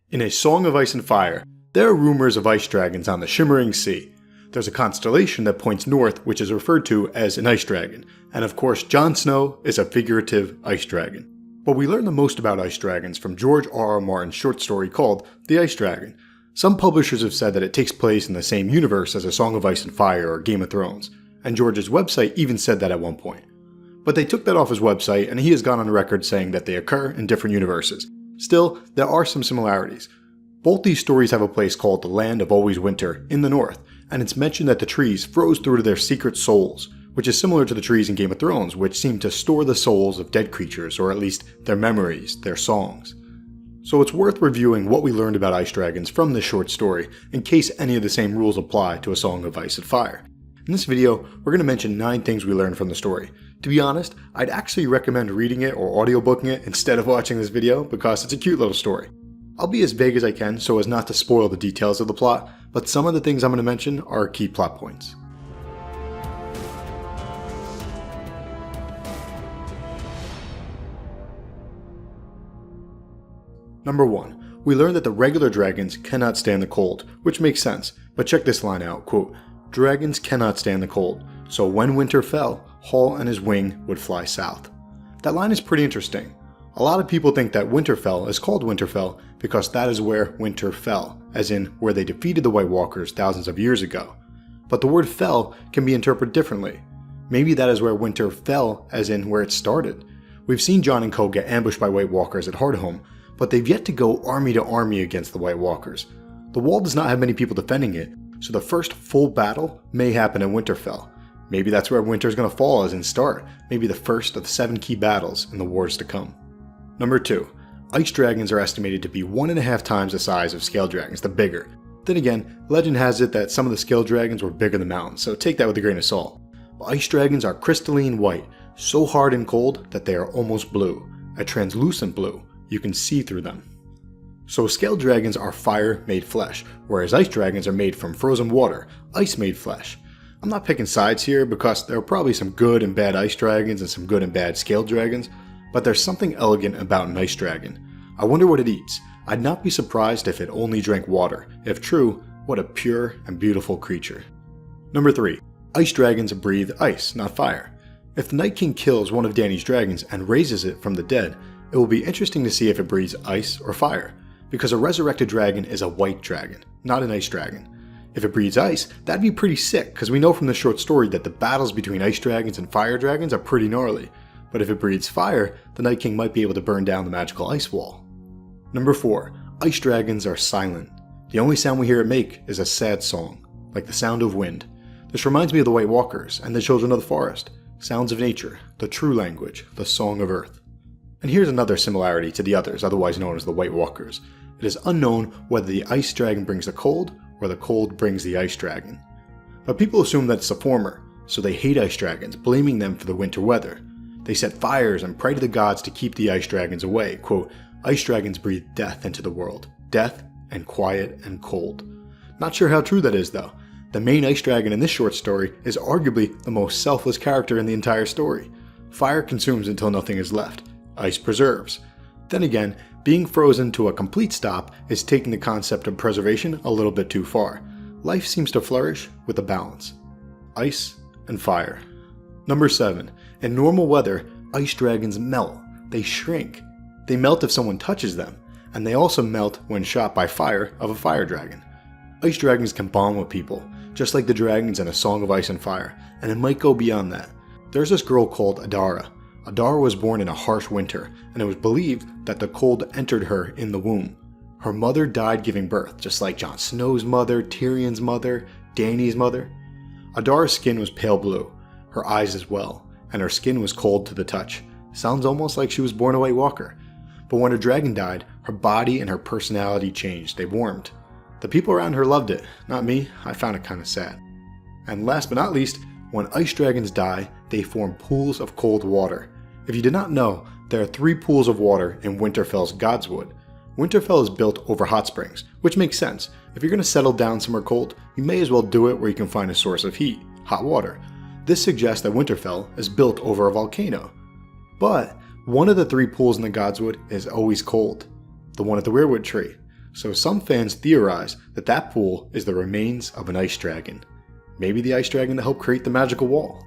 In A Song of Ice and Fire, there are rumors of ice dragons on the shimmering sea. There's a constellation that points north which is referred to as an ice dragon, and of course Jon Snow is a figurative ice dragon. But we learn the most about ice dragons from George R.R. Martin's short story called The Ice Dragon. Some publishers have said that it takes place in the same universe as A Song of Ice and Fire or Game of Thrones, and George's website even said that at one point. But they took that off his website, and he has gone on record saying that they occur in different universes. Still, there are some similarities. Both these stories have a place called the Land of Always Winter in the north, and it's mentioned that the trees froze through to their secret souls, which is similar to the trees in Game of Thrones, which seem to store the souls of dead creatures, or at least their memories, their songs. So it's worth reviewing what we learned about ice dragons from this short story, in case any of the same rules apply to A Song of Ice and Fire. In this video, we're going to mention 9 things we learned from the story. To be honest, I'd actually recommend reading it or audiobooking it instead of watching this video because it's a cute little story. I'll be as vague as I can so as not to spoil the details of the plot, but some of the things I'm going to mention are key plot points. Number 1. We learned that the regular dragons cannot stand the cold, which makes sense, but check this line out, quote, "Dragons cannot stand the cold, so when winter fell, Hall and his wing would fly south." That line is pretty interesting. A lot of people think that Winterfell is called Winterfell because that is where winter fell, as in where they defeated the White Walkers thousands of years ago. But the word fell can be interpreted differently. Maybe that is where winter fell, as in where it started. We've seen Jon and co get ambushed by White Walkers at Hardhome, but they've yet to go army to army against the White Walkers. The wall does not have many people defending it, so the first full battle may happen in Winterfell. Maybe that's where winter's gonna fall as in start, maybe the first of 7 key battles in the wars to come. Number 2. Ice dragons are estimated to be 1.5 times the size of scale dragons, the bigger. Then again, legend has it that some of the scale dragons were bigger than mountains, so take that with a grain of salt. But ice dragons are crystalline white, so hard and cold that they are almost blue, a translucent blue. You can see through them. So scale dragons are fire made flesh, whereas ice dragons are made from frozen water, ice made flesh. I'm not picking sides here because there are probably some good and bad ice dragons and some good and bad scale dragons, but there's something elegant about an ice dragon. I wonder what it eats. I'd not be surprised if it only drank water. If true, what a pure and beautiful creature. Number 3. Ice dragons breathe ice, not fire. If the Night King kills one of Dany's dragons and raises it from the dead, it will be interesting to see if it breathes ice or fire, because a resurrected dragon is a white dragon, not an ice dragon. If it breathes ice, that'd be pretty sick, because we know from the short story that the battles between ice dragons and fire dragons are pretty gnarly. But if it breathes fire, the Night King might be able to burn down the magical ice wall. Number 4. Ice dragons are silent. The only sound we hear it make is a sad song, like the sound of wind. This reminds me of the White Walkers and the Children of the Forest. Sounds of nature, the true language, the song of earth. And here's another similarity to the others, otherwise known as the White Walkers. It is unknown whether the ice dragon brings the cold, or the cold brings the ice dragon. But people assume that it's the former, so they hate ice dragons, blaming them for the winter weather. They set fires and pray to the gods to keep the ice dragons away. Quote, "Ice dragons breathe death into the world. Death and quiet and cold." Not sure how true that is though. The main ice dragon in this short story is arguably the most selfless character in the entire story. Fire consumes until nothing is left. Ice preserves. Then again, being frozen to a complete stop is taking the concept of preservation a little bit too far. Life seems to flourish with a balance. Ice and fire. Number 7. In normal weather, ice dragons melt. They shrink. They melt if someone touches them, and they also melt when shot by fire of a fire dragon. Ice dragons can bond with people, just like the dragons in A Song of Ice and Fire, and it might go beyond that. There's this girl called Adara. Adara was born in a harsh winter, and it was believed that the cold entered her in the womb. Her mother died giving birth, just like Jon Snow's mother, Tyrion's mother, Dany's mother. Adara's skin was pale blue, her eyes as well, and her skin was cold to the touch. Sounds almost like she was born a White Walker. But when her dragon died, her body and her personality changed. They warmed. The people around her loved it. Not me. I found it kind of sad. And last but not least, when ice dragons die, they form pools of cold water. If you did not know, there are 3 pools of water in Winterfell's Godswood. Winterfell is built over hot springs, which makes sense. If you're going to settle down somewhere cold, you may as well do it where you can find a source of heat, hot water. This suggests that Winterfell is built over a volcano. But one of the 3 pools in the Godswood is always cold, the one at the Weirwood tree. So some fans theorize that that pool is the remains of an ice dragon. Maybe the ice dragon that helped create the magical wall.